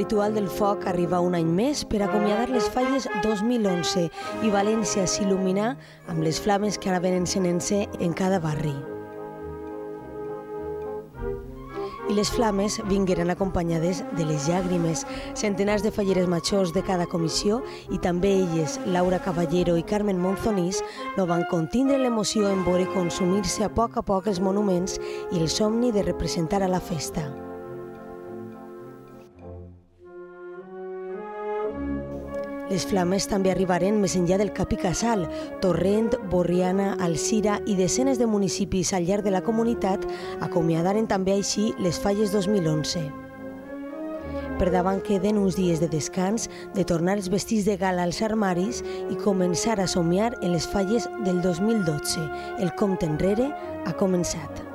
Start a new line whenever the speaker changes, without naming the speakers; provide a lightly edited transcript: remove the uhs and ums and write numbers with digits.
ritual del foc arriba un any més per acomiadar les falles 2011 i València s'il·lumina amb les flames que anaven encenent-se en cada barri. I les flames vingueren acompanyades de les llàgrimes. Centenars de falleres majors de cada comissió i també elles, Laura Caballero i Carmen Monzonís, no van contindre l'emoció en veure consumir-se a poc els monuments i el somni de representar a la festa. Les flames també arribaren més enllà del Cap i Casal. Torrent, Borriana, Alzira i desenes de municipis al llarg de la comunitat acomiadaren també així les falles 2011. Per davant queden uns dies de descans, de tornar els vestits de gala als armaris i començar a somiar en les falles del 2012. El compte enrere ha començat.